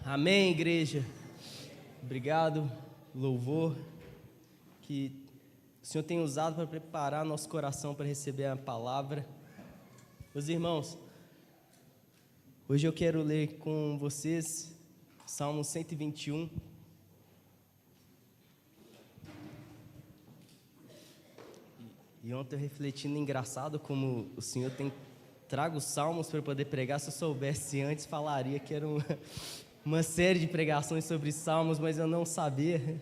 Amém, igreja. Obrigado, louvor, que o Senhor tem usado para preparar nosso coração para receber a palavra. Meus irmãos, hoje eu quero ler com vocês Salmo 121. E ontem eu refletindo, engraçado como o Senhor tem trago os salmos para poder pregar. Se eu soubesse antes, falaria que era uma série de pregações sobre salmos, mas eu não sabia.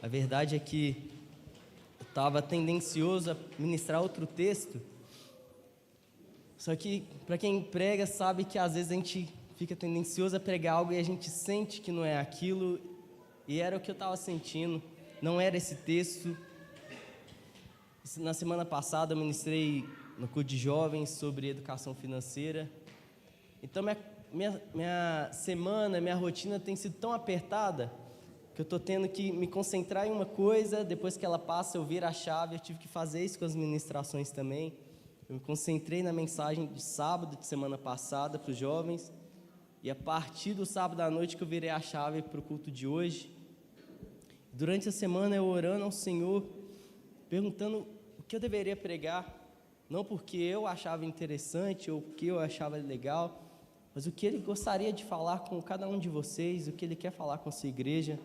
A verdade é que eu estava tendencioso a ministrar outro texto, só que para quem prega sabe que às vezes a gente fica tendencioso a pregar algo e a gente sente que não é aquilo, e era o que eu estava sentindo, não era esse texto. Na semana passada eu ministrei no culto de jovens sobre educação financeira, então minha semana, minha rotina tem sido tão apertada que eu estou tendo que me concentrar em uma coisa, depois que ela passa eu viro a chave. Eu tive que fazer isso com as ministrações também. Eu me concentrei na mensagem de sábado de semana passada para os jovens, e a partir do sábado à noite que eu virei a chave para o culto de hoje. Durante a semana eu orando ao Senhor, perguntando o que eu deveria pregar, não porque eu achava interessante ou porque eu achava legal, mas o que Ele gostaria de falar com cada um de vocês, o que Ele quer falar com a sua igreja.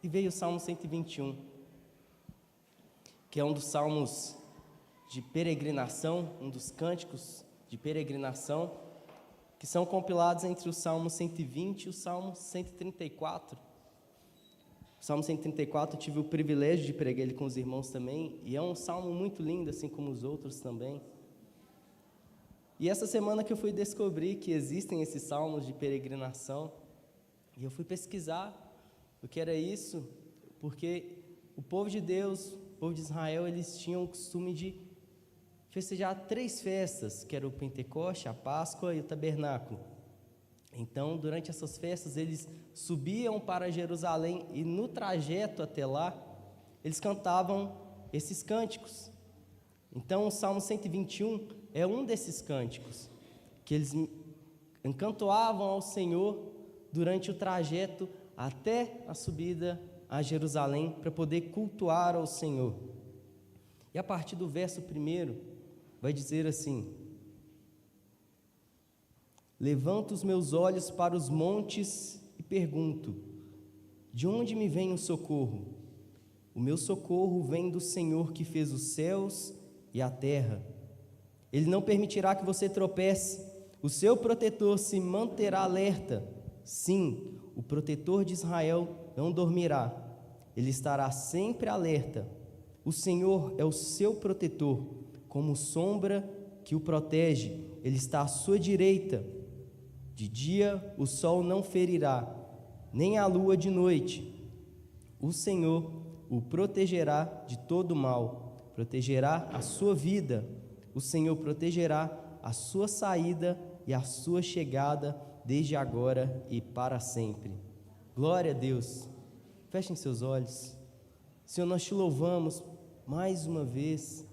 E veio o Salmo 121, que é um dos salmos de peregrinação, um dos cânticos de peregrinação, que são compilados entre o Salmo 120 e o Salmo 134. O Salmo 134 eu tive o privilégio de pregar ele com os irmãos também, e é um salmo muito lindo, assim como os outros também. E essa semana que eu fui descobrir que existem esses salmos de peregrinação, e eu fui pesquisar o que era isso, porque o povo de Deus, o povo de Israel, eles tinham o costume de festejar 3 festas, que era o Pentecoste, a Páscoa e o Tabernáculo. Então, durante essas festas, eles subiam para Jerusalém, e no trajeto até lá, eles cantavam esses cânticos. Então, o Salmo 121 é um desses cânticos, que eles encantoavam ao Senhor durante o trajeto até a subida a Jerusalém, para poder cultuar ao Senhor. E a partir do verso 1, vai dizer assim: levanto os meus olhos para os montes e pergunto, de onde me vem o socorro? O meu socorro vem do Senhor que fez os céus e a terra. Ele não permitirá que você tropece, o seu protetor se manterá alerta. Sim, o protetor de Israel não dormirá, ele estará sempre alerta. O Senhor é o seu protetor, como sombra que o protege, ele está à sua direita. De dia o sol não ferirá, nem a lua de noite. O Senhor o protegerá de todo mal, protegerá a sua vida. O Senhor protegerá a sua saída e a sua chegada, desde agora e para sempre. Glória a Deus. Fechem seus olhos. Senhor, nós te louvamos mais uma vez.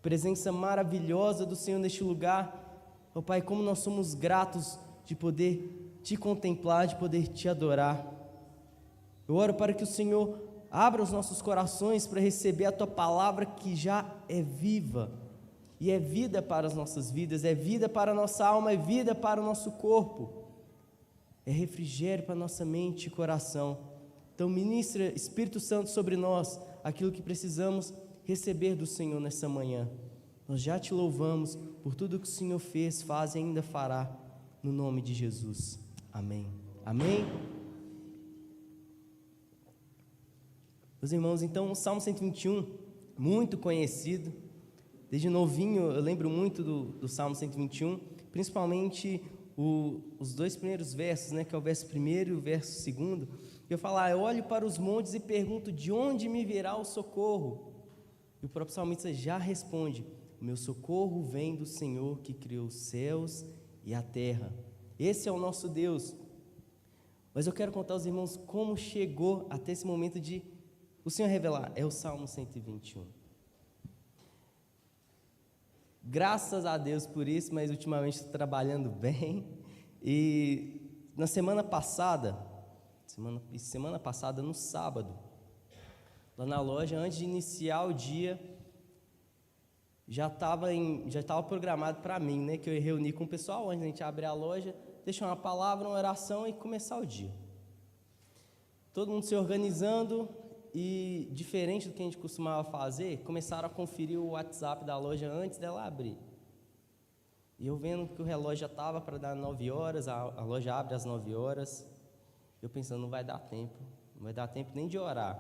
Presença maravilhosa do Senhor neste lugar. Ó Pai, como nós somos gratos de poder te contemplar, de poder te adorar. Eu oro para que o Senhor abra os nossos corações para receber a tua palavra, que já é viva, e é vida para as nossas vidas, é vida para a nossa alma, é vida para o nosso corpo, é refrigério para a nossa mente e coração. Então ministra, Espírito Santo, sobre nós aquilo que precisamos receber do Senhor nessa manhã. Nós já te louvamos por tudo que o Senhor fez, faz e ainda fará, no nome de Jesus. Amém. Amém. Meus irmãos, então o Salmo 121, muito conhecido. Desde novinho eu lembro muito do Salmo 121, principalmente os 2 primeiros versos, né, que é o verso 1 e o verso 2. Eu falo, eu olho para os montes e pergunto, de onde me virá o socorro? E o próprio salmista já responde, o meu socorro vem do Senhor que criou os céus e a terra. Esse é o nosso Deus. Mas eu quero contar aos irmãos como chegou até esse momento de o Senhor revelar. É o Salmo 121. Graças a Deus por isso, mas ultimamente estou trabalhando bem, E na semana passada no sábado, lá na loja, antes de iniciar o dia, já estava programado para mim, né, que eu ia reunir com o pessoal antes da gente abrir a loja, deixar uma palavra, uma oração e começar o dia. Todo mundo se organizando e, diferente do que a gente costumava fazer, começaram a conferir o WhatsApp da loja antes dela abrir. E eu vendo que o relógio já estava para dar 9 horas, a loja abre às 9 horas, eu pensando, não vai dar tempo nem de orar.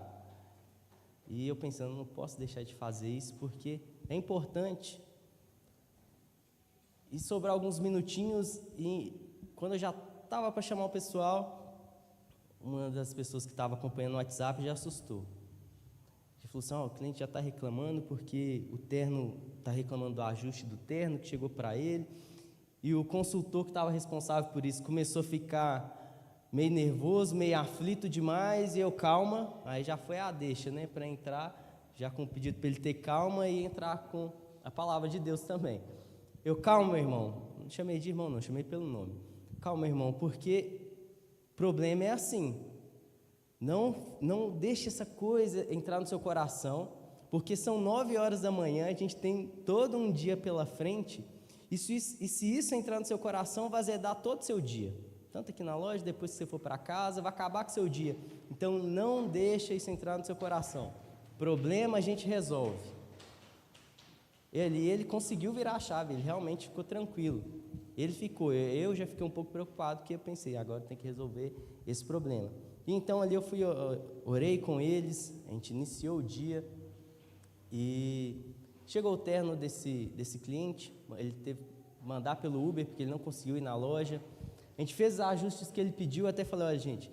E eu pensando, não posso deixar de fazer isso, porque é importante. E sobrou alguns minutinhos, e quando eu já estava para chamar o pessoal, uma das pessoas que estava acompanhando o WhatsApp já assustou. Ele falou assim, o cliente já está reclamando porque o terno, está reclamando do ajuste do terno que chegou para ele, e o consultor que estava responsável por isso começou a ficar meio nervoso, meio aflito demais, e eu, calma, aí já foi a deixa, né, para entrar, já com o pedido para ele ter calma e entrar com a palavra de Deus também. Eu, calma, meu irmão, não chamei de irmão não, chamei pelo nome. Calma, meu irmão, porque o problema é assim, não deixe essa coisa entrar no seu coração, porque são 9 horas da manhã, a gente tem todo um dia pela frente, e se isso entrar no seu coração, vai azedar todo o seu dia, tanto aqui na loja, depois que você for para casa, vai acabar com o seu dia. Então não deixa isso entrar no seu coração. Problema a gente resolve. Ele conseguiu virar a chave, ele realmente ficou tranquilo. Ele ficou, eu já fiquei um pouco preocupado, porque eu pensei, agora tem que resolver esse problema. E então ali eu orei com eles, a gente iniciou o dia, e chegou o terno desse cliente, ele teve que mandar pelo Uber, porque ele não conseguiu ir na loja. A gente fez os ajustes que ele pediu, até falei, olha gente,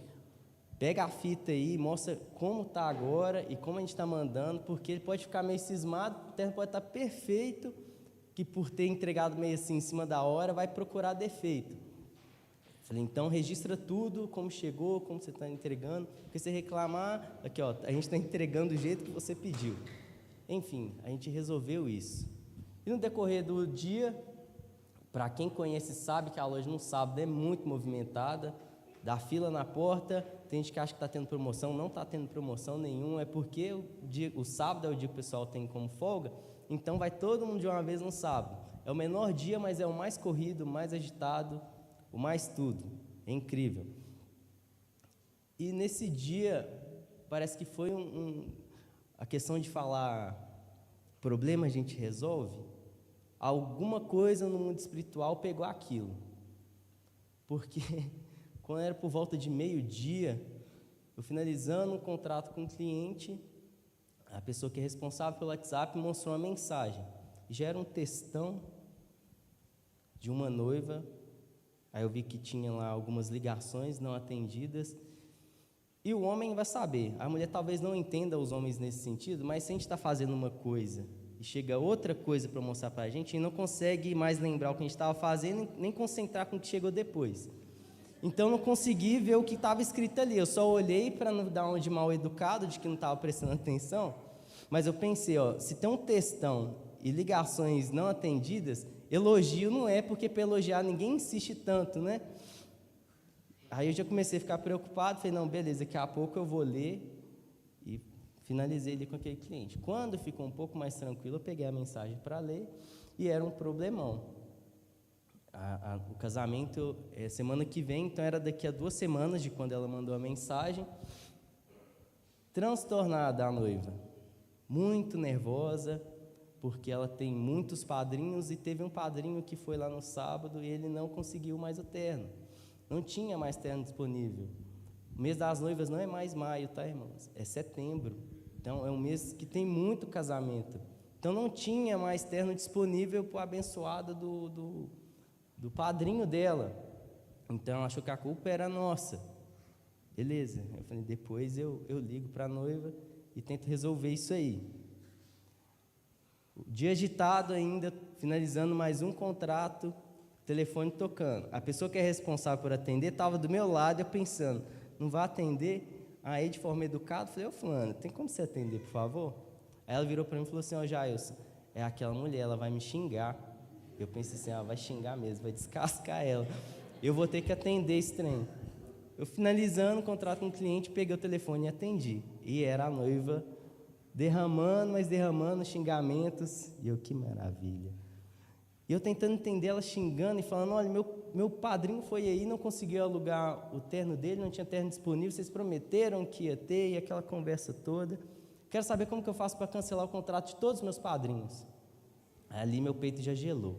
pega a fita aí, mostra como está agora e como a gente está mandando, porque ele pode ficar meio cismado, o terno pode estar perfeito, que por ter entregado meio assim em cima da hora, vai procurar defeito. Falei, então registra tudo, como chegou, como você está entregando, porque se reclamar, aqui ó, a gente está entregando do jeito que você pediu. Enfim, a gente resolveu isso. E no decorrer do dia, para quem conhece sabe que a loja no sábado é muito movimentada, dá fila na porta, tem gente que acha que está tendo promoção, não está tendo promoção nenhuma, é porque o sábado é o dia que o pessoal tem como folga, então vai todo mundo de uma vez no sábado. É o menor dia, mas é o mais corrido, o mais agitado, o mais tudo, é incrível. E nesse dia, parece que foi a questão de falar, problema a gente resolve, alguma coisa no mundo espiritual pegou aquilo, porque quando era por volta de meio-dia, eu finalizando um contrato com o cliente, a pessoa que é responsável pelo WhatsApp mostrou uma mensagem, já era um textão de uma noiva, aí eu vi que tinha lá algumas ligações não atendidas, e o homem vai saber, a mulher talvez não entenda os homens nesse sentido, mas se a gente está fazendo uma coisa e chega outra coisa para mostrar para a gente não consegue mais lembrar o que a gente estava fazendo, nem concentrar com o que chegou depois. Então não consegui ver o que estava escrito ali, eu só olhei para não dar uma de mal educado, de que não estava prestando atenção, mas eu pensei, se tem um textão e ligações não atendidas, elogio não é, porque para elogiar ninguém insiste tanto, né? Aí eu já comecei a ficar preocupado, falei, não, beleza, daqui a pouco eu vou ler, e finalizei ali com aquele cliente. Quando ficou um pouco mais tranquilo, eu peguei a mensagem para ler, e era um problemão. O casamento é semana que vem, então era daqui a 2 semanas de quando ela mandou a mensagem. Transtornada a noiva, muito nervosa, porque ela tem muitos padrinhos, e teve um padrinho que foi lá no sábado, e ele não conseguiu mais o terno. Não tinha mais terno disponível. O mês das noivas não é mais maio, tá, irmãos? É setembro. Então, é um mês que tem muito casamento. Então, não tinha mais terno disponível para o abençoado do padrinho dela. Então, achou que a culpa era nossa. Beleza. Eu falei, depois eu ligo para a noiva e tento resolver isso aí. O dia agitado ainda, finalizando mais um contrato, telefone tocando. A pessoa que é responsável por atender estava do meu lado, eu pensando, não vai atender? Aí, de forma educada, falei, fulano, tem como você atender, por favor? Aí ela virou para mim e falou assim, Jailson, é aquela mulher, ela vai me xingar. Eu pensei assim, vai xingar mesmo, vai descascar ela. eu vou ter que atender esse trem. Eu finalizando o contrato com o cliente, peguei o telefone e atendi. E era a noiva derramando, mas derramando xingamentos. E eu, que maravilha. E eu tentando entender ela xingando e falando, olha, meu padrinho foi aí, não conseguiu alugar o terno dele, não tinha terno disponível, vocês prometeram que ia ter, e aquela conversa toda. Quero saber como que eu faço para cancelar o contrato de todos os meus padrinhos. Ali meu peito já gelou.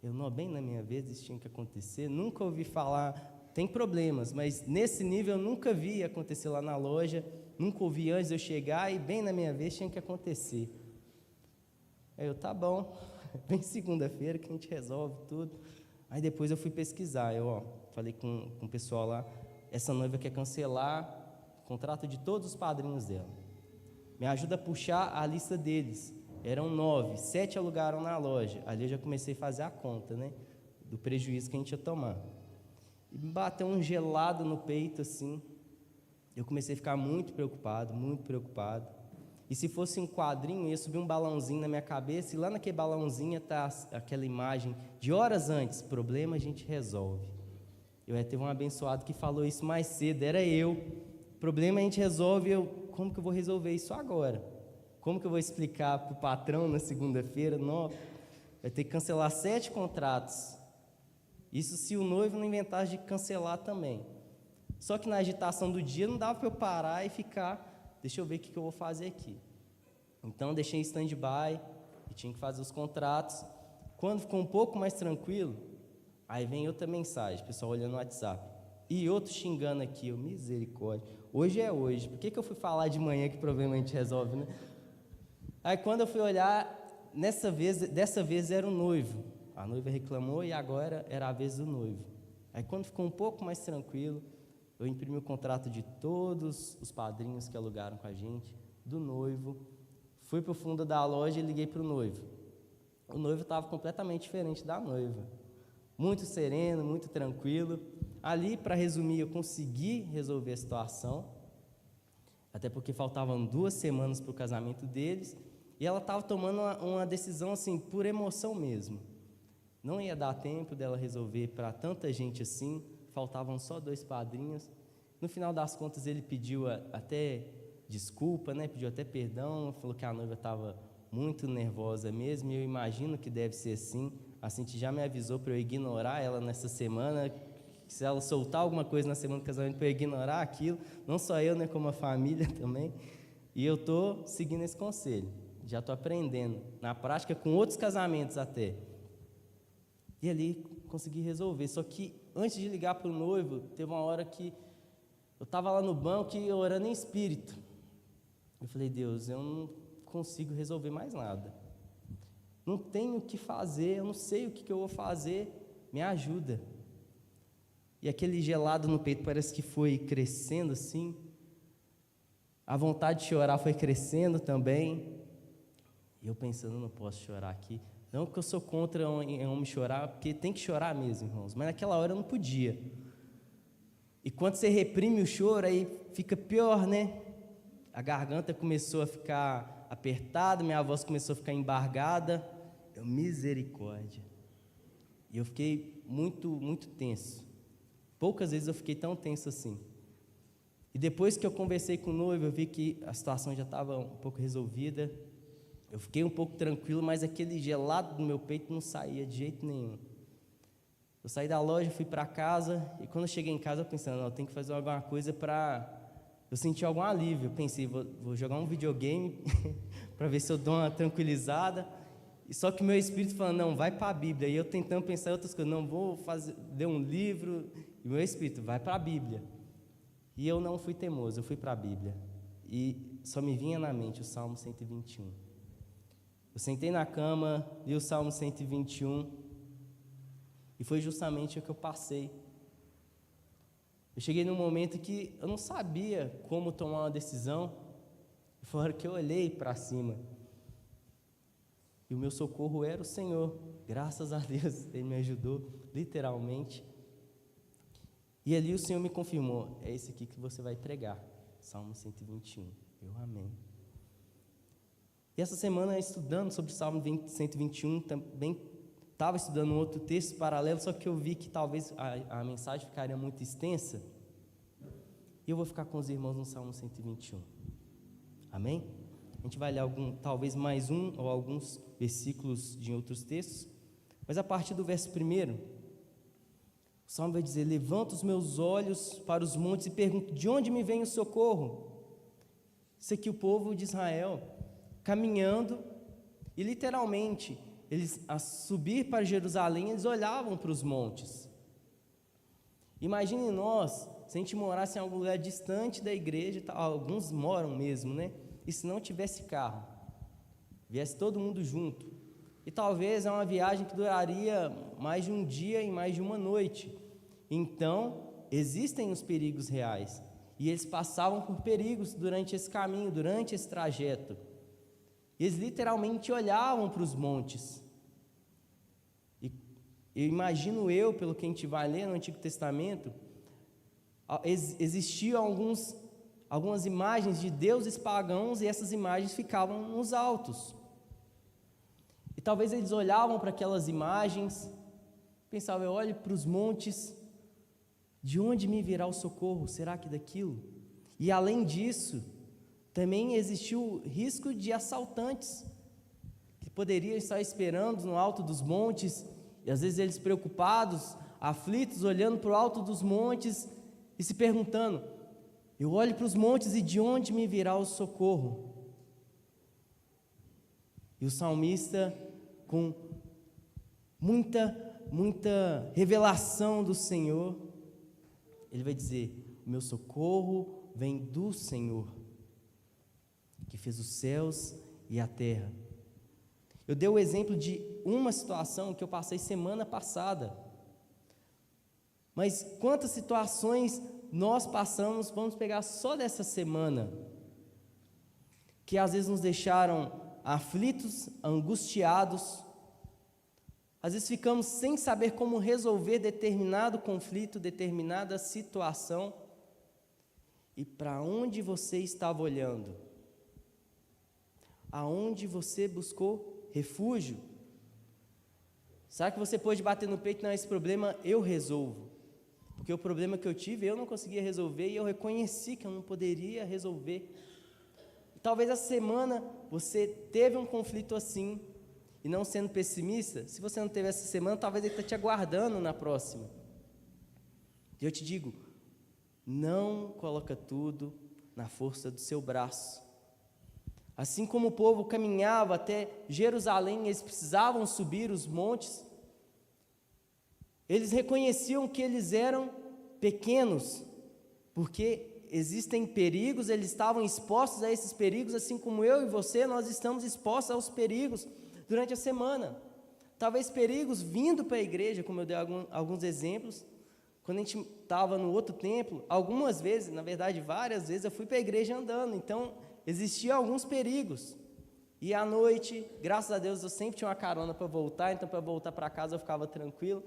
Eu, não, bem na minha vez isso tinha que acontecer, nunca ouvi falar, tem problemas, mas nesse nível eu nunca vi acontecer lá na loja, nunca ouvi antes de eu chegar, e bem na minha vez tinha que acontecer. Aí eu, tá bom, vem segunda-feira que a gente resolve tudo. Aí depois eu fui pesquisar, falei com o pessoal lá, essa noiva quer cancelar o contrato de todos os padrinhos dela. Me ajuda a puxar a lista deles. Eram 9, 7 alugaram na loja. Ali eu já comecei a fazer a conta, né? Do prejuízo que a gente ia tomar. E me bateu um gelado no peito, assim. Eu comecei a ficar muito preocupado, muito preocupado. E se fosse um quadrinho, ia subir um balãozinho na minha cabeça, e lá naquele balãozinho está aquela imagem de horas antes, problema a gente resolve. Eu teve um abençoado que falou isso mais cedo, era eu. Problema a gente resolve, como que eu vou resolver isso agora? Como que eu vou explicar para o patrão na segunda-feira? Não, vai ter que cancelar 7 contratos. Isso se o noivo não inventasse de cancelar também. Só que na agitação do dia não dava para eu parar e ficar, deixa eu ver o que eu vou fazer aqui. Então deixei em stand-by e tinha que fazer os contratos. Quando ficou um pouco mais tranquilo, aí vem outra mensagem, o pessoal olhando no WhatsApp. E outro xingando aqui, eu, misericórdia. Hoje é hoje, por que eu fui falar de manhã que problema a gente resolve, né? Aí quando eu fui olhar, dessa vez era o noivo. A noiva reclamou e agora era a vez do noivo. Aí quando ficou um pouco mais tranquilo, eu imprimi o contrato de todos os padrinhos que alugaram com a gente, do noivo, fui para o fundo da loja e liguei para o noivo. O noivo estava completamente diferente da noiva. Muito sereno, muito tranquilo. Ali, para resumir, eu consegui resolver a situação, até porque faltavam 2 semanas para o casamento deles, e ela estava tomando uma decisão assim, por emoção mesmo. Não ia dar tempo dela resolver para tanta gente assim, faltavam só 2 padrinhos. No final das contas, ele pediu até desculpa, né? Pediu até perdão, falou que a noiva estava muito nervosa mesmo, e eu imagino que deve ser assim. A Cinti já me avisou para eu ignorar ela nessa semana, que se ela soltar alguma coisa na semana do casamento, para eu ignorar aquilo, não só eu, né, como a família também. E eu estou seguindo esse conselho, já estou aprendendo, na prática, com outros casamentos até. E ali consegui resolver, só que antes de ligar para o noivo, teve uma hora que eu estava lá no banco e orando em espírito. Eu falei, Deus, eu não consigo resolver mais nada. Não tenho o que fazer, eu não sei o que eu vou fazer, me ajuda. E aquele gelado no peito parece que foi crescendo assim. A vontade de chorar foi crescendo também. E eu pensando, não posso chorar aqui. Não que eu sou contra homem chorar, porque tem que chorar mesmo, irmãos. Mas naquela hora eu não podia. E quando você reprime o choro, aí fica pior, né? A garganta começou a ficar apertada, minha voz começou a ficar embargada. Eu, misericórdia. E eu fiquei muito, muito tenso. Poucas vezes eu fiquei tão tenso assim. E depois que eu conversei com o noivo, eu vi que a situação já estava um pouco resolvida. Eu fiquei um pouco tranquilo, mas aquele gelado no meu peito não saía de jeito nenhum. Eu saí da loja, fui para casa, e quando eu cheguei em casa, eu pensei, não, eu tenho que fazer alguma coisa para eu sentir algum alívio. Eu pensei, vou jogar um videogame para ver se eu dou uma tranquilizada. E só que meu espírito falando, não, vai para a Bíblia. E eu tentando pensar em outras coisas, não, vou ler um livro. E meu espírito, vai para a Bíblia. E eu não fui teimoso, eu fui para a Bíblia. E só me vinha na mente o Salmo 121. Eu sentei na cama, li o Salmo 121, e foi justamente o que eu passei. Eu cheguei num momento que eu não sabia como tomar uma decisão, e foi a hora que eu olhei para cima. E o meu socorro era o Senhor, graças a Deus, Ele me ajudou, literalmente. E ali o Senhor me confirmou, é esse aqui que você vai pregar, Salmo 121. Eu amém. E essa semana, estudando sobre o Salmo 121, também estava estudando um outro texto paralelo, só que eu vi que talvez a mensagem ficaria muito extensa, e eu vou ficar com os irmãos no Salmo 121. Amém? A gente vai ler talvez mais um ou alguns versículos de outros textos, mas a partir do verso 1, o Salmo vai dizer: levanto os meus olhos para os montes e pergunto, de onde me vem o socorro? Isso aqui, o povo de Israel, caminhando, e literalmente, eles, a subir para Jerusalém, eles olhavam para os montes. Imagine nós, se a gente morasse em algum lugar distante da igreja, alguns moram mesmo, né? E se não tivesse carro, viesse todo mundo junto, e talvez é uma viagem que duraria mais de um dia e mais de uma noite. Então, existem os perigos reais, e eles passavam por perigos durante esse caminho, durante esse trajeto. Eles literalmente olhavam para os montes. E eu imagino pelo que a gente vai ler no Antigo Testamento, existiam algumas imagens de deuses pagãos, e essas imagens ficavam nos altos. E talvez eles olhavam para aquelas imagens, pensavam: eu olho para os montes, de onde me virá o socorro? Será que daquilo? E além disso, também existiu o risco de assaltantes, que poderiam estar esperando no alto dos montes, e às vezes eles preocupados, aflitos, olhando para o alto dos montes e se perguntando: eu olho para os montes e de onde me virá o socorro? E o salmista, com muita revelação do Senhor, ele vai dizer: o meu socorro vem do Senhor, que fez os céus e a terra. Eu dei o exemplo de uma situação que eu passei semana passada, mas quantas situações nós passamos, vamos pegar só dessa semana, que às vezes nos deixaram aflitos, angustiados, às vezes ficamos sem saber como resolver determinado conflito, determinada situação. E para onde você estava olhando? Aonde você buscou refúgio? Será que você pôde bater no peito: não, esse problema eu resolvo? Porque o problema que eu tive, eu não conseguia resolver, e eu reconheci que eu não poderia resolver. Talvez essa semana você teve um conflito assim, e não sendo pessimista, se você não teve essa semana, talvez ele está te aguardando na próxima. E eu te digo: não coloca tudo na força do seu braço. Assim como o povo caminhava até Jerusalém, eles precisavam subir os montes, eles reconheciam que eles eram pequenos, porque existem perigos, eles estavam expostos a esses perigos, assim como eu e você, nós estamos expostos aos perigos durante a semana. Talvez perigos vindo para a igreja, como eu dei alguns exemplos. Quando a gente estava no outro templo, algumas vezes, na verdade várias vezes, eu fui para a igreja andando, então existiam alguns perigos. E à noite, graças a Deus, eu sempre tinha uma carona para voltar, então para voltar para casa eu ficava tranquilo.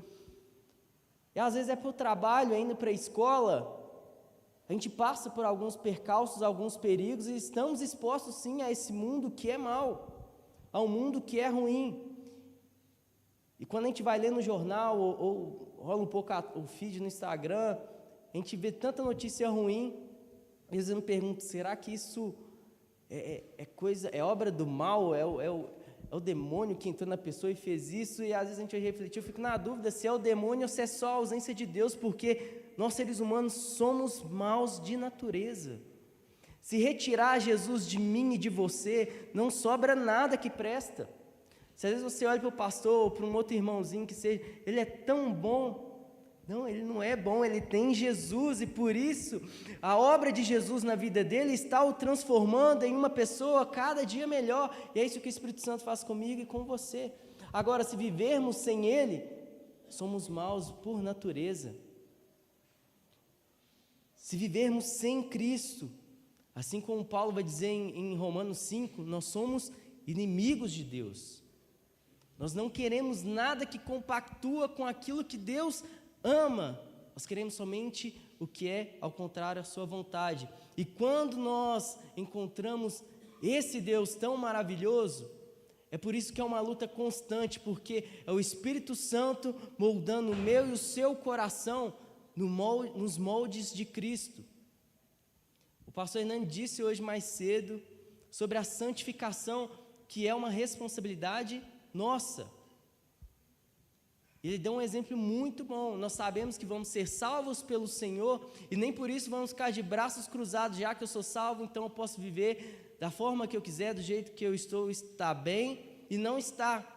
E às vezes é para o trabalho, indo para a escola, a gente passa por alguns percalços, alguns perigos, e estamos expostos sim a esse mundo que é mau, ao mundo que é ruim. E quando a gente vai ler no jornal, ou rola um pouco o feed no Instagram, a gente vê tanta notícia ruim, e às vezes eu me pergunto: será que isso é obra do mal, é o demônio que entrou na pessoa e fez isso? E às vezes a gente refletir, eu fico na dúvida se é o demônio ou se é só a ausência de Deus, porque nós seres humanos somos maus de natureza. Se retirar Jesus de mim e de você, não sobra nada que presta. Se às vezes você olha para o pastor ou para um outro irmãozinho que seja, ele é tão bom. Não, ele não é bom, ele tem Jesus, e por isso a obra de Jesus na vida dele está o transformando em uma pessoa cada dia melhor, e é isso que o Espírito Santo faz comigo e com você. Agora, se vivermos sem ele, somos maus por natureza. Se vivermos sem Cristo, assim como Paulo vai dizer em Romanos 5, nós somos inimigos de Deus. Nós não queremos nada que compactua com aquilo que Deus ama, nós queremos somente o que é ao contrário à sua vontade. E quando nós encontramos esse Deus tão maravilhoso, É por isso que é uma luta constante, porque é o Espírito Santo moldando o meu e o seu coração nos moldes de Cristo. O pastor Hernani disse hoje mais cedo sobre a santificação, que é uma responsabilidade nossa. Ele deu um exemplo muito bom. Nós sabemos que vamos ser salvos pelo Senhor e nem por isso vamos ficar de braços cruzados, já que eu sou salvo, então eu posso viver da forma que eu quiser, do jeito que eu estou, está bem e não está.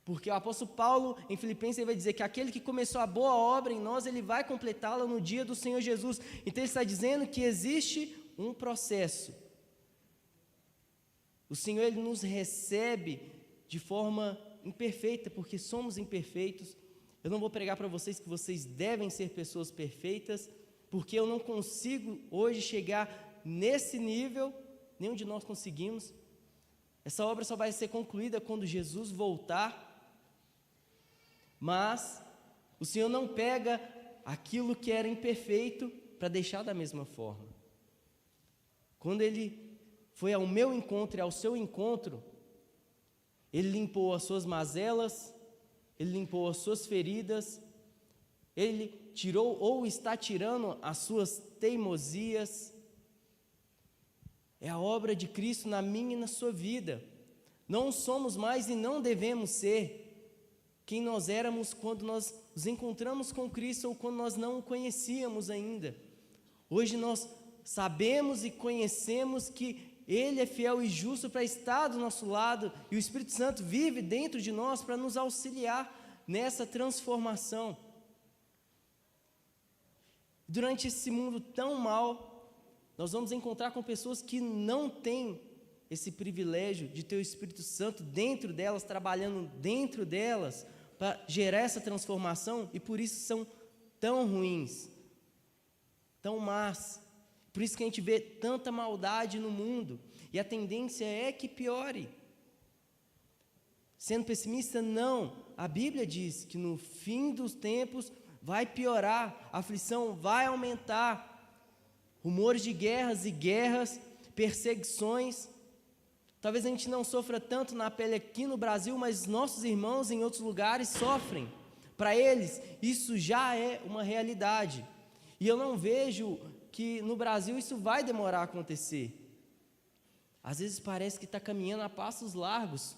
Porque o apóstolo Paulo, em Filipenses, ele vai dizer que aquele que começou a boa obra em nós, ele vai completá-la no dia do Senhor Jesus. Então ele está dizendo que existe um processo. O Senhor, ele nos recebe de forma imperfeita, porque somos imperfeitos. Eu não vou pregar para vocês que vocês devem ser pessoas perfeitas, porque eu não consigo hoje chegar nesse nível, nenhum de nós conseguimos. Essa obra só vai ser concluída quando Jesus voltar. Mas o Senhor não pega aquilo que era imperfeito para deixar da mesma forma. Quando Ele foi ao meu encontro e ao seu encontro, Ele limpou as suas mazelas, Ele limpou as suas feridas, Ele tirou ou está tirando as suas teimosias. É a obra de Cristo na minha e na sua vida. Não somos mais e não devemos ser quem nós éramos quando nós nos encontramos com Cristo ou quando nós não o conhecíamos ainda. Hoje nós sabemos e conhecemos que Ele é fiel e justo para estar do nosso lado e o Espírito Santo vive dentro de nós para nos auxiliar nessa transformação. Durante esse mundo tão mau, nós vamos encontrar com pessoas que não têm esse privilégio de ter o Espírito Santo dentro delas, trabalhando dentro delas, para gerar essa transformação, e por isso são tão ruins, tão más. Por isso que a gente vê tanta maldade no mundo, e a tendência é que piore. Sendo pessimista, não. A Bíblia diz que no fim dos tempos vai piorar, a aflição vai aumentar, rumores de guerras e guerras, perseguições. Talvez a gente não sofra tanto na pele aqui no Brasil, mas nossos irmãos em outros lugares sofrem. Para eles, isso já é uma realidade. E eu não vejo que no Brasil isso vai demorar a acontecer. Às vezes parece que está caminhando a passos largos.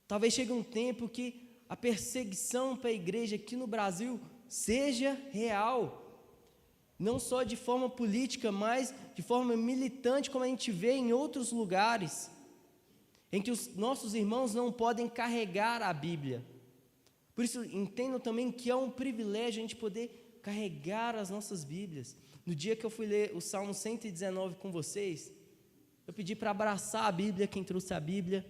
Talvez chegue um tempo que a perseguição para a igreja aqui no Brasil seja real. Não só de forma política, mas de forma militante, como a gente vê em outros lugares, em que os nossos irmãos não podem carregar a Bíblia. Por isso, entendam também que é um privilégio a gente poder carregar as nossas Bíblias. No dia que eu fui ler o Salmo 119 com vocês, eu pedi para abraçar a Bíblia, quem trouxe a Bíblia,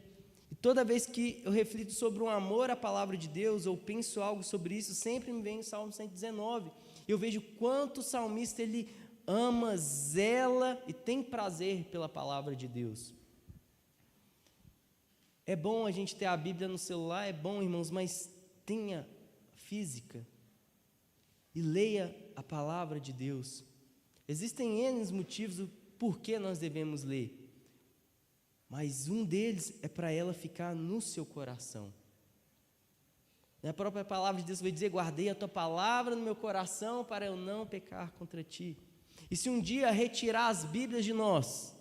e toda vez que eu reflito sobre um amor à palavra de Deus, ou penso algo sobre isso, sempre me vem o Salmo 119, eu vejo quanto o salmista ele ama, zela e tem prazer pela palavra de Deus. É bom a gente ter a Bíblia no celular, é bom, irmãos, mas tenha física e leia a palavra de Deus. Existem N motivos do porquê nós devemos ler, mas um deles é para ela ficar no seu coração. A própria palavra de Deus vai dizer: guardei a tua palavra no meu coração para eu não pecar contra ti. E se um dia retirar as Bíblias de nós,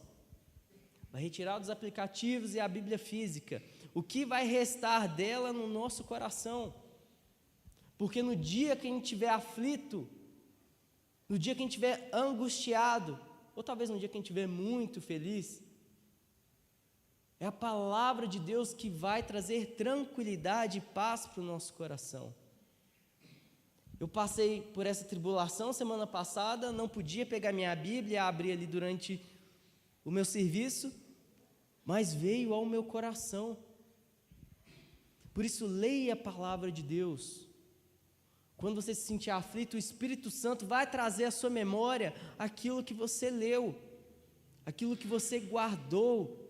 vai retirar dos aplicativos e a Bíblia física, o que vai restar dela no nosso coração? Porque no dia que a gente estiver aflito, no dia que a gente estiver angustiado, ou talvez no dia que a gente estiver muito feliz, é a palavra de Deus que vai trazer tranquilidade e paz para o nosso coração. Eu passei por essa tribulação semana passada, não podia pegar minha Bíblia, abrir ali durante o meu serviço, mas veio ao meu coração. Por isso, leia a palavra de Deus. Quando você se sentir aflito, o Espírito Santo vai trazer à sua memória aquilo que você leu, aquilo que você guardou.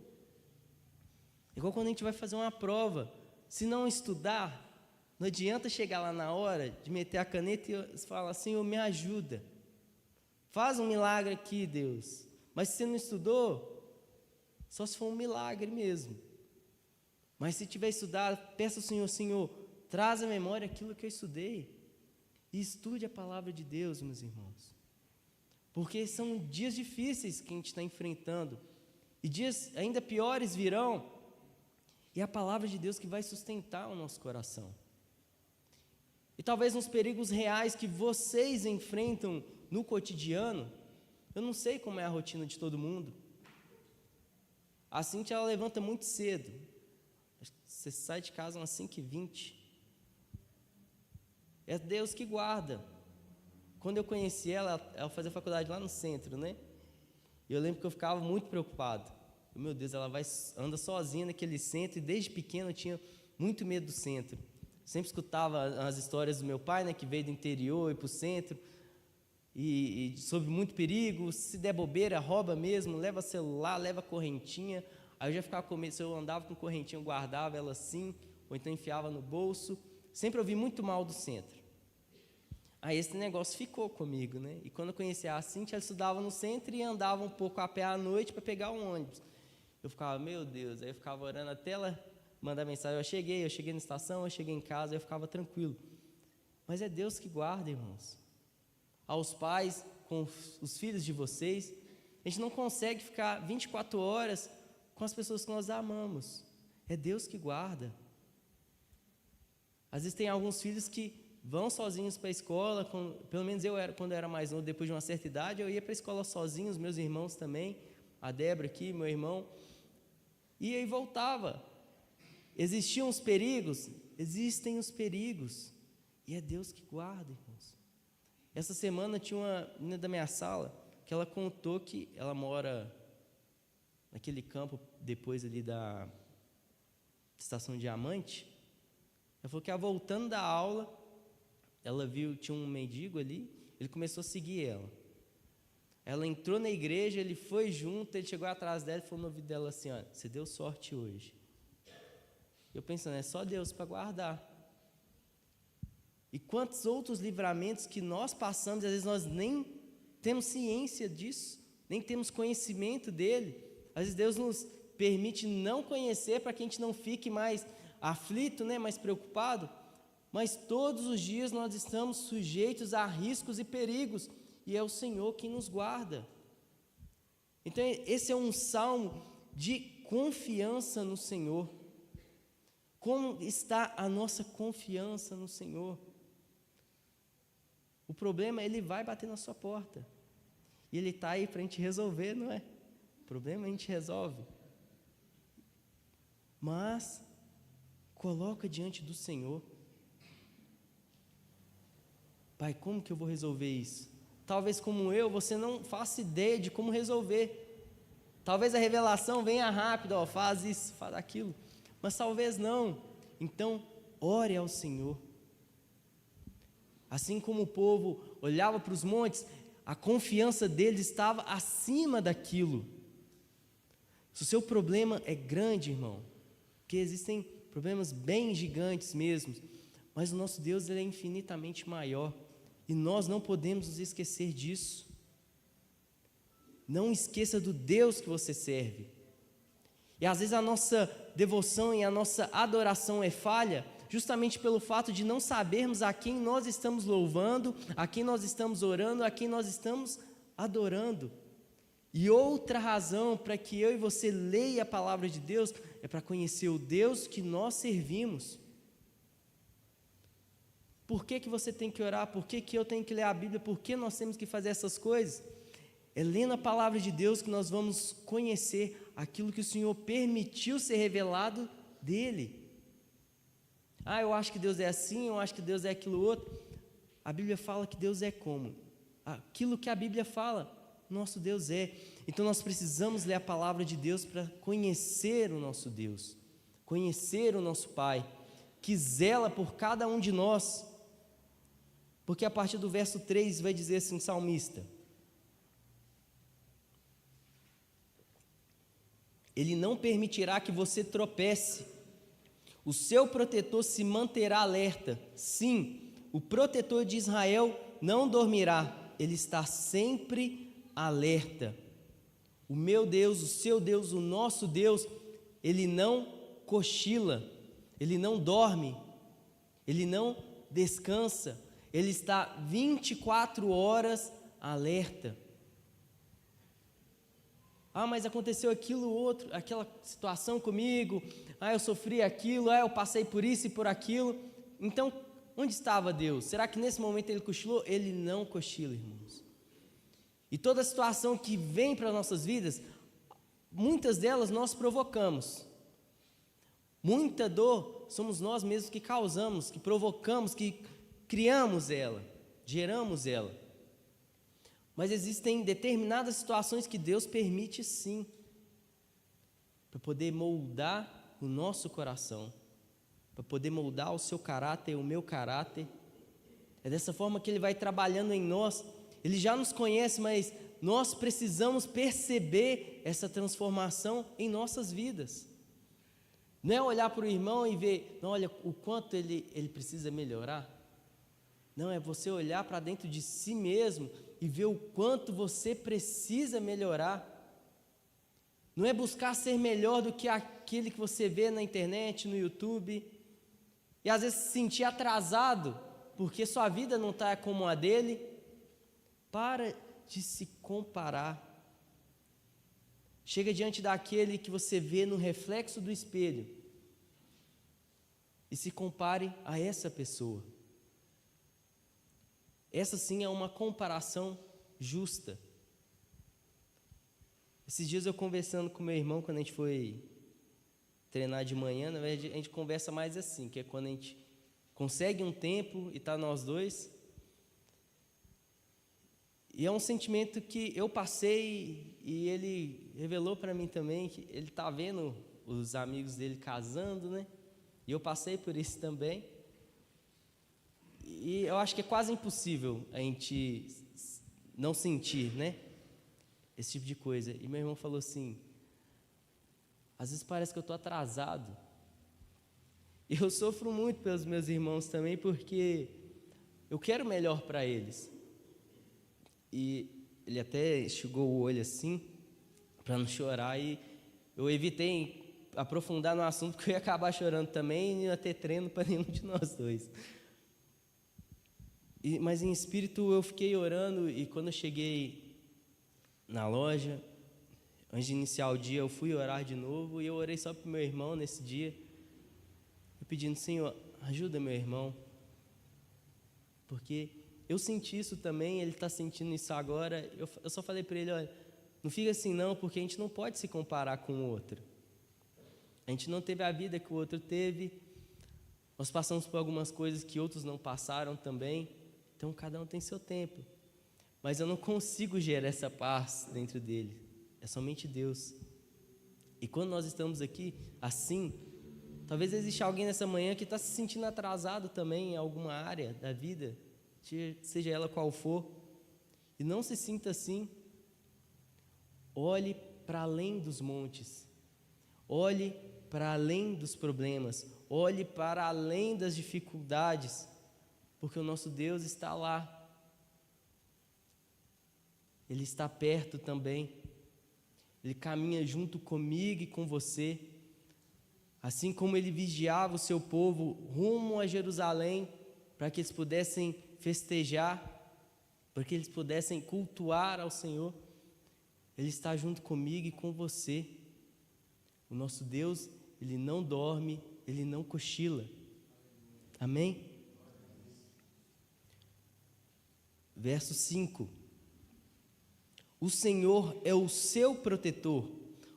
Igual quando a gente vai fazer uma prova, se não estudar, não adianta chegar lá na hora de meter a caneta e falar: Senhor, me ajuda, faz um milagre aqui, Deus. Mas se você não estudou, só se for um milagre mesmo. Mas se tiver estudado, peça ao Senhor, Senhor, traz à memória aquilo que eu estudei. E estude a palavra de Deus, meus irmãos. Porque são dias difíceis que a gente está enfrentando. E dias ainda piores virão. E é a palavra de Deus que vai sustentar o nosso coração. E talvez nos perigos reais que vocês enfrentam no cotidiano, eu não sei como é a rotina de todo mundo. A Cíntia, ela levanta muito cedo. Você sai de casa umas 5h20. É Deus que guarda. Quando eu conheci ela fazia faculdade lá no centro, né? E eu lembro que eu ficava muito preocupado. Meu Deus, ela anda sozinha naquele centro, e desde pequeno eu tinha muito medo do centro. Sempre escutava as histórias do meu pai, né, que veio do interior e para o centro, e sobre muito perigo, se der bobeira, rouba mesmo, leva celular, leva correntinha. Aí eu já ficava com medo, se eu andava com correntinha, eu guardava ela assim, ou então enfiava no bolso. Sempre ouvi muito mal do centro. Aí esse negócio ficou comigo, né? E quando eu conheci a Cíntia, ela estudava no centro e andava um pouco a pé à noite para pegar um ônibus. Eu ficava, meu Deus, aí eu ficava orando até ela mandar mensagem. Eu cheguei na estação, eu cheguei em casa, eu ficava tranquilo. Mas é Deus que guarda, irmãos. Aos pais, com os filhos de vocês, a gente não consegue ficar 24 horas com as pessoas que nós amamos. É Deus que guarda. Às vezes tem alguns filhos que vão sozinhos para a escola, pelo menos quando eu era mais novo, depois de uma certa idade, eu ia para a escola sozinho, os meus irmãos também, a Débora aqui, meu irmão, e aí voltava. Existiam os perigos? Existem os perigos, e é Deus que guarda, irmãos. Essa semana tinha uma menina da minha sala, que ela contou que ela mora naquele campo depois ali da Estação Diamante. Ela falou que ela voltando da aula, ela viu, tinha um mendigo ali, ele começou a seguir ela. Ela entrou na igreja, ele foi junto, ele chegou atrás dela e falou no ouvido dela assim, ó, você deu sorte hoje. Eu pensando, é só Deus para guardar. E quantos outros livramentos que nós passamos, às vezes nós nem temos ciência disso, nem temos conhecimento dele. Às vezes Deus nos permite não conhecer para que a gente não fique mais aflito, né, mais preocupado. Mas todos os dias nós estamos sujeitos a riscos e perigos, e é o Senhor quem nos guarda. Então esse é um salmo de confiança no Senhor. Como está a nossa confiança no Senhor? O problema, ele vai bater na sua porta, e ele está aí para a gente resolver, não é? O problema a gente resolve, mas coloca diante do Senhor. Pai, como que eu vou resolver isso? Talvez como você não faça ideia de como resolver. Talvez a revelação venha rápido, ó, faz isso, faz aquilo. Mas talvez não. Então, ore ao Senhor. Assim como o povo olhava para os montes, a confiança deles estava acima daquilo. Se o seu problema é grande, irmão, porque existem problemas bem gigantes mesmo, mas o nosso Deus, ele é infinitamente maior. E nós não podemos nos esquecer disso. Não esqueça do Deus que você serve. E às vezes a nossa devoção e a nossa adoração é falha, justamente pelo fato de não sabermos a quem nós estamos louvando, a quem nós estamos orando, a quem nós estamos adorando. E outra razão para que eu e você leia a palavra de Deus é para conhecer o Deus que nós servimos. Por que você tem que orar? Por que eu tenho que ler a Bíblia? Por que nós temos que fazer essas coisas? É lendo a palavra de Deus que nós vamos conhecer aquilo que o Senhor permitiu ser revelado dele. Eu acho que Deus é assim, eu acho que Deus é aquilo outro. A Bíblia fala que Deus é como? Aquilo que a Bíblia fala, nosso Deus é. Então nós precisamos ler a palavra de Deus para conhecer o nosso Deus, conhecer o nosso Pai, que zela por cada um de nós. Porque a partir do verso 3 vai dizer assim, o salmista: Ele não permitirá que você tropece, o seu protetor se manterá alerta. Sim, o protetor de Israel não dormirá, ele está sempre alerta. O meu Deus, o seu Deus, o nosso Deus, ele não cochila, Ele não dorme, Ele não descansa, Ele está 24 horas alerta. Mas aconteceu aquilo outro, aquela situação comigo, eu sofri aquilo, eu passei por isso e por aquilo. Então, onde estava Deus? Será que nesse momento Ele cochilou? Ele não cochila, irmãos. E toda situação que vem para as nossas vidas, muitas delas nós provocamos. Muita dor somos nós mesmos que causamos, que provocamos, que criamos ela, geramos ela. Mas existem determinadas situações que Deus permite sim, para poder moldar o nosso coração, para poder moldar o seu caráter, o meu caráter. É dessa forma que Ele vai trabalhando em nós. Ele já nos conhece, mas nós precisamos perceber essa transformação em nossas vidas. Não é olhar para o irmão e ver, não, olha o quanto ele precisa melhorar. Não, é você olhar para dentro de si mesmo e ver o quanto você precisa melhorar. Não é buscar ser melhor do que aquele que você vê na internet, no YouTube, e às vezes se sentir atrasado, porque sua vida não está como a dele. Para de se comparar. Chega diante daquele que você vê no reflexo do espelho e se compare a essa pessoa. Essa sim é uma comparação justa. Esses dias eu conversando com meu irmão, quando a gente foi treinar de manhã, na verdade a gente conversa mais assim, que é quando a gente consegue um tempo e está nós dois. E é um sentimento que eu passei e ele revelou para mim também, que ele está vendo os amigos dele casando, né? E eu passei por isso também. E eu acho que é quase impossível a gente não sentir, né? Esse tipo de coisa. E meu irmão falou assim, às vezes parece que eu estou atrasado. E eu sofro muito pelos meus irmãos também, porque eu quero o melhor para eles. E ele até enxugou o olho assim, para não chorar, e eu evitei aprofundar no assunto, porque eu ia acabar chorando também e não ia ter treino para nenhum de nós dois. Mas em espírito eu fiquei orando, e quando eu cheguei na loja, antes de iniciar o dia, eu fui orar de novo, e eu orei só para o meu irmão nesse dia, pedindo, Senhor, ajuda meu irmão, porque eu senti isso também, ele está sentindo isso agora. Eu só falei para ele, olha, não fica assim não, porque a gente não pode se comparar com o outro. A gente não teve a vida que o outro teve, nós passamos por algumas coisas que outros não passaram também, então cada um tem seu tempo. Mas eu não consigo gerar essa paz dentro dele, é somente Deus. E quando nós estamos aqui assim, talvez exista alguém nessa manhã que está se sentindo atrasado também em alguma área da vida, seja ela qual for, e não se sinta assim. Olhe para além dos montes, olhe para além dos problemas, olhe para além das dificuldades, porque o nosso Deus está lá, Ele está perto também, Ele caminha junto comigo e com você, assim como Ele vigiava o seu povo rumo a Jerusalém, para que eles pudessem festejar, para que eles pudessem cultuar ao Senhor. Ele está junto comigo e com você. O nosso Deus, Ele não dorme, Ele não cochila. Amém? Verso 5. O Senhor é o seu protetor,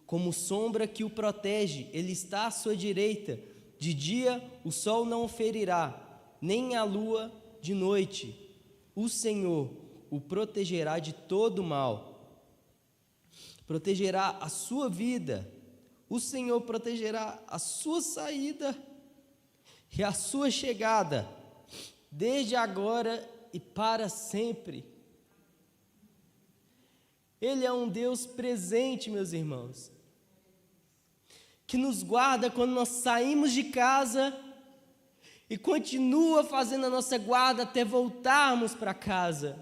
como sombra que o protege, Ele está à sua direita. De dia o sol não o ferirá, nem a lua de noite. O Senhor o protegerá de todo mal, protegerá a sua vida. O Senhor protegerá a sua saída e a sua chegada, desde agora e para sempre. Ele é um Deus presente, meus irmãos, que nos guarda quando nós saímos de casa e continua fazendo a nossa guarda até voltarmos para casa.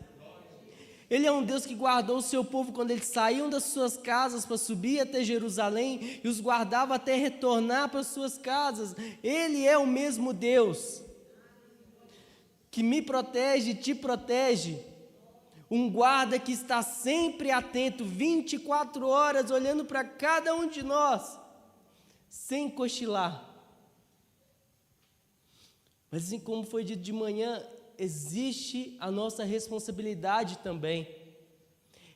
Ele é um Deus que guardou o seu povo quando eles saíam das suas casas para subir até Jerusalém e os guardava até retornar para as suas casas. Ele é o mesmo Deus que me protege, te protege. Um guarda que está sempre atento, 24 horas, olhando para cada um de nós, sem cochilar. Mas assim como foi dito de manhã, existe a nossa responsabilidade também.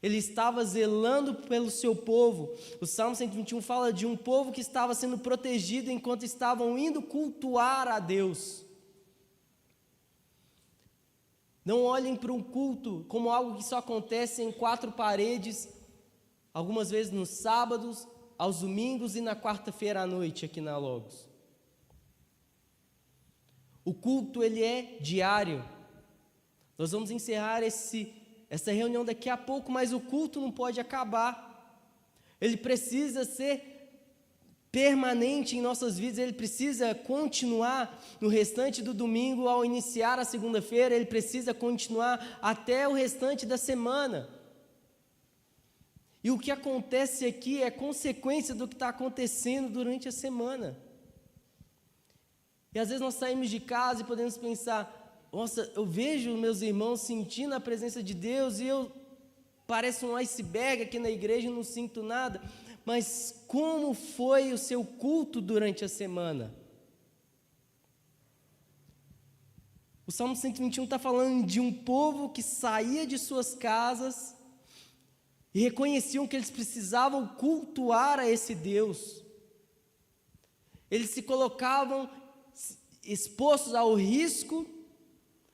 Ele estava zelando pelo seu povo. O Salmo 121 fala de um povo que estava sendo protegido enquanto estavam indo cultuar a Deus. Não olhem para um culto como algo que só acontece em 4 paredes, algumas vezes nos sábados, aos domingos e na quarta-feira à noite aqui na Logos. O culto, ele é diário. Nós vamos encerrar essa reunião daqui a pouco, mas o culto não pode acabar. Ele precisa ser permanente em nossas vidas, ele precisa continuar no restante do domingo, ao iniciar a segunda-feira, ele precisa continuar até o restante da semana. E o que acontece aqui é consequência do que está acontecendo durante a semana. E às vezes nós saímos de casa e podemos pensar, nossa, eu vejo meus irmãos sentindo a presença de Deus e eu pareço um iceberg aqui na igreja e não sinto nada. Mas como foi o seu culto durante a semana? O Salmo 121 está falando de um povo que saía de suas casas e reconheciam que eles precisavam cultuar a esse Deus. Eles se colocavam expostos ao risco,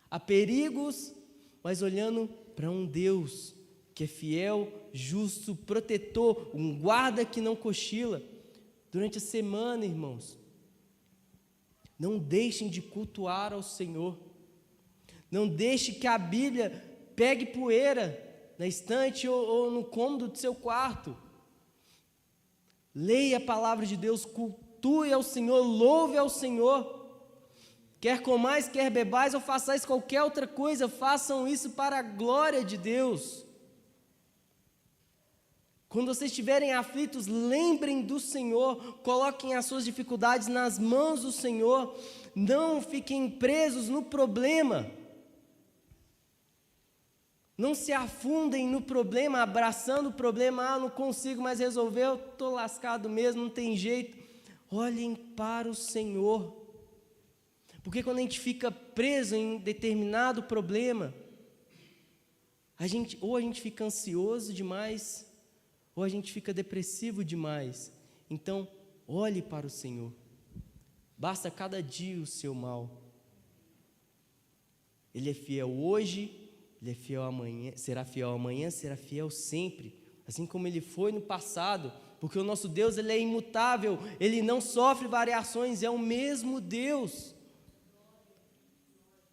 a perigos, mas olhando para um Deus que é fiel, justo, protetor, um guarda que não cochila. Durante a semana, irmãos, não deixem de cultuar ao Senhor. Não deixe que a Bíblia pegue poeira na estante ou no cômodo do seu quarto. Leia a palavra de Deus, cultue ao Senhor, louve ao Senhor. Quer comais, quer bebais ou façais qualquer outra coisa, façam isso para a glória de Deus. Quando vocês estiverem aflitos, lembrem do Senhor, coloquem as suas dificuldades nas mãos do Senhor, não fiquem presos no problema. Não se afundem no problema, abraçando o problema, não consigo mais resolver, eu estou lascado mesmo, não tem jeito. Olhem para o Senhor. Porque quando a gente fica preso em determinado problema, ou a gente fica ansioso demais, ou a gente fica depressivo demais. Então, olhe para o Senhor. Basta cada dia o seu mal. Ele é fiel hoje, Ele é fiel amanhã, será fiel sempre. Assim como Ele foi no passado, porque o nosso Deus, Ele é imutável, Ele não sofre variações, é o mesmo Deus.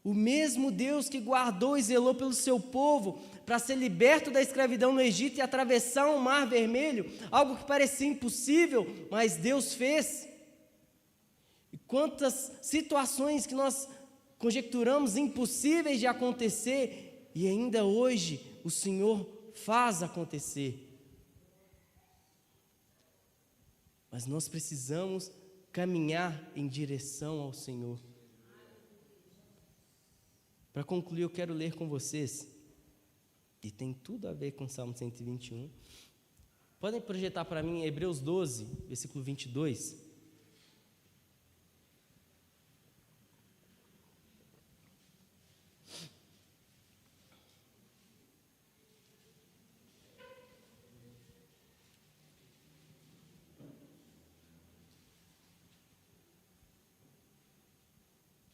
O mesmo Deus que guardou e zelou pelo seu povo para ser liberto da escravidão no Egito e atravessar um mar vermelho, algo que parecia impossível, mas Deus fez. E quantas situações que nós conjecturamos impossíveis de acontecer, e ainda hoje o Senhor faz acontecer. Mas nós precisamos caminhar em direção ao Senhor. Para concluir, eu quero ler com vocês, e tem tudo a ver com o Salmo 121. Podem projetar para mim Hebreus 12, versículo 22.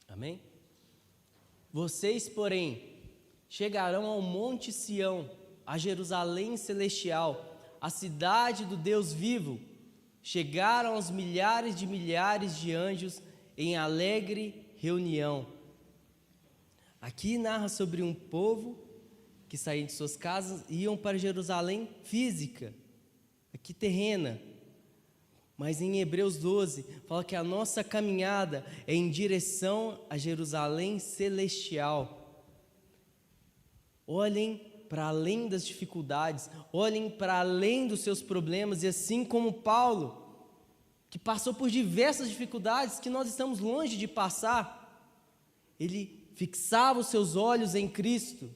Amém? Vocês, porém, chegarão ao monte Sião, a Jerusalém celestial, a cidade do Deus vivo. Chegaram aos milhares de anjos em alegre reunião. Aqui narra sobre um povo que saía de suas casas e iam para Jerusalém física, aqui terrena. Mas em Hebreus 12, fala que a nossa caminhada é em direção a Jerusalém celestial. Olhem para além das dificuldades, olhem para além dos seus problemas, e assim como Paulo, que passou por diversas dificuldades que nós estamos longe de passar, ele fixava os seus olhos em Cristo.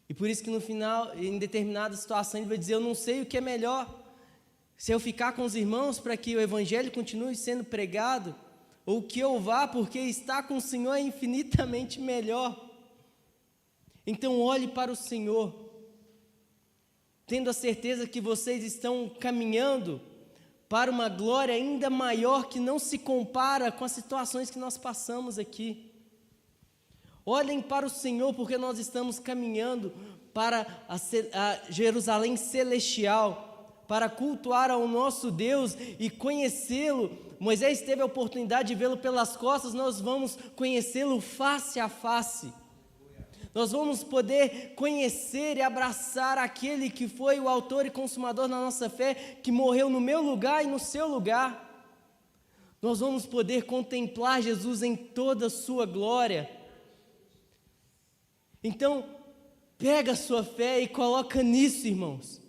E por isso que no final, em determinada situação, ele vai dizer: eu não sei o que é melhor, se eu ficar com os irmãos para que o evangelho continue sendo pregado, ou que eu vá, porque estar com o Senhor é infinitamente melhor. Então olhe para o Senhor, tendo a certeza que vocês estão caminhando para uma glória ainda maior, que não se compara com as situações que nós passamos aqui. Olhem para o Senhor, porque nós estamos caminhando para a Jerusalém celestial, para cultuar ao nosso Deus e conhecê-lo. Moisés teve a oportunidade de vê-lo pelas costas, nós vamos conhecê-lo face a face. Nós vamos poder conhecer e abraçar aquele que foi o autor e consumador da nossa fé, que morreu no meu lugar e no seu lugar. Nós vamos poder contemplar Jesus em toda a sua glória. Então, pega a sua fé e coloca nisso, irmãos.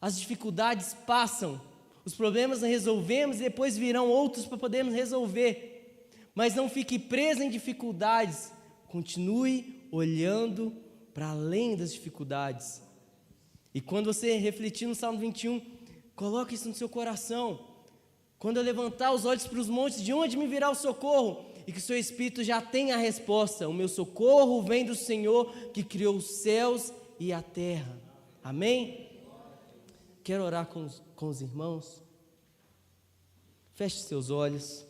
As dificuldades passam, os problemas resolvemos e depois virão outros para podermos resolver. Mas não fique preso em dificuldades. Continue olhando para além das dificuldades. E quando você refletir no Salmo 21, coloque isso no seu coração. Quando eu levantar os olhos para os montes, de onde me virá o socorro? E que o seu espírito já tenha a resposta: o meu socorro vem do Senhor, que criou os céus e a terra. Amém? Quero orar com os irmãos. Feche seus olhos.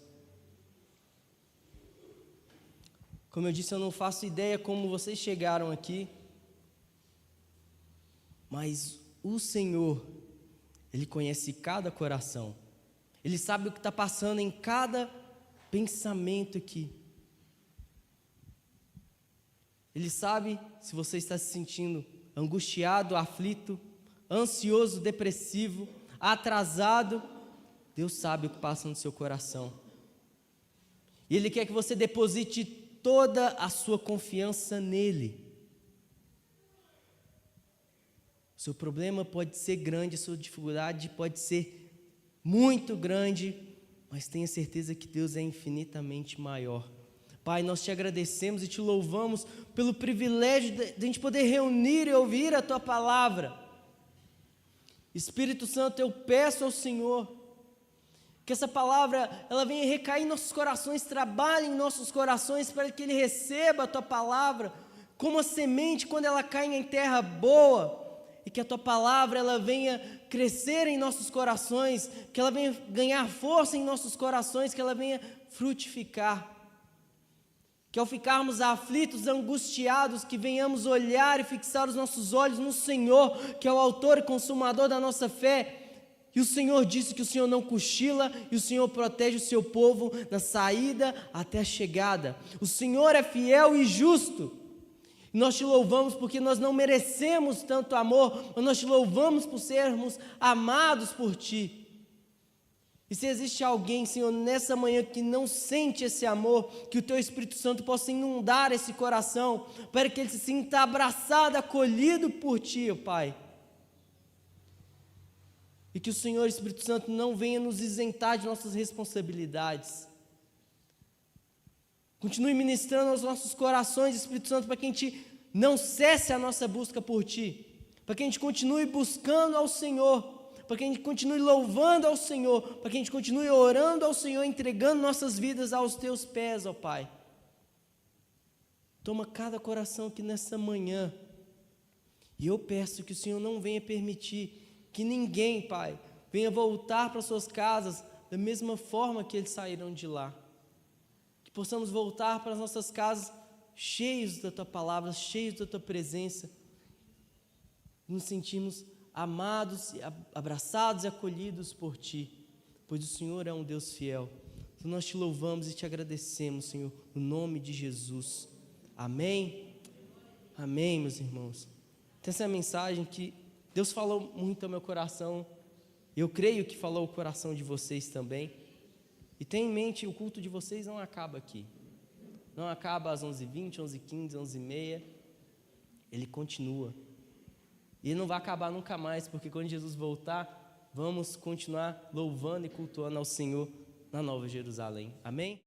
Como eu disse, eu não faço ideia como vocês chegaram aqui, mas o Senhor, Ele conhece cada coração, Ele sabe o que está passando em cada pensamento aqui. Ele sabe se você está se sentindo angustiado, aflito, ansioso, depressivo, atrasado. Deus sabe o que passa no seu coração, e Ele quer que você deposite toda a sua confiança nele. O seu problema pode ser grande, a sua dificuldade pode ser muito grande, mas tenha certeza que Deus é infinitamente maior. Pai, nós te agradecemos e te louvamos pelo privilégio de a gente poder reunir e ouvir a tua palavra. Espírito Santo, eu peço ao Senhor que essa palavra, ela venha recair em nossos corações, trabalhe em nossos corações, para que Ele receba a Tua palavra, como a semente quando ela cai em terra boa, e que a Tua palavra, ela venha crescer em nossos corações, que ela venha ganhar força em nossos corações, que ela venha frutificar, que ao ficarmos aflitos, angustiados, que venhamos olhar e fixar os nossos olhos no Senhor, que é o autor e consumador da nossa fé. E o Senhor disse que o Senhor não cochila, e o Senhor protege o seu povo na saída até a chegada. O Senhor é fiel e justo. Nós te louvamos porque nós não merecemos tanto amor, mas nós te louvamos por sermos amados por Ti. E se existe alguém, Senhor, nessa manhã que não sente esse amor, que o Teu Espírito Santo possa inundar esse coração, para que ele se sinta abraçado, acolhido por Ti, ó Pai. E que o Senhor, Espírito Santo, não venha nos isentar de nossas responsabilidades. Continue ministrando aos nossos corações, Espírito Santo, para que a gente não cesse a nossa busca por Ti, para que a gente continue buscando ao Senhor, para que a gente continue louvando ao Senhor, para que a gente continue orando ao Senhor, entregando nossas vidas aos Teus pés, ó Pai. Toma cada coração aqui nessa manhã, e eu peço que o Senhor não venha permitir que ninguém, Pai, venha voltar para suas casas da mesma forma que eles saíram de lá. Que possamos voltar para as nossas casas cheios da Tua palavra, cheios da Tua presença, nos sentimos amados, abraçados e acolhidos por Ti, pois o Senhor é um Deus fiel. Então nós Te louvamos e Te agradecemos, Senhor, no nome de Jesus. Amém? Amém, meus irmãos. Então essa é a mensagem que Deus falou muito ao meu coração, eu creio que falou ao coração de vocês também, e tenha em mente, o culto de vocês não acaba aqui, não acaba às 11h20, 11h15, 11h30, ele continua. E não vai acabar nunca mais, porque quando Jesus voltar, vamos continuar louvando e cultuando ao Senhor na Nova Jerusalém. Amém?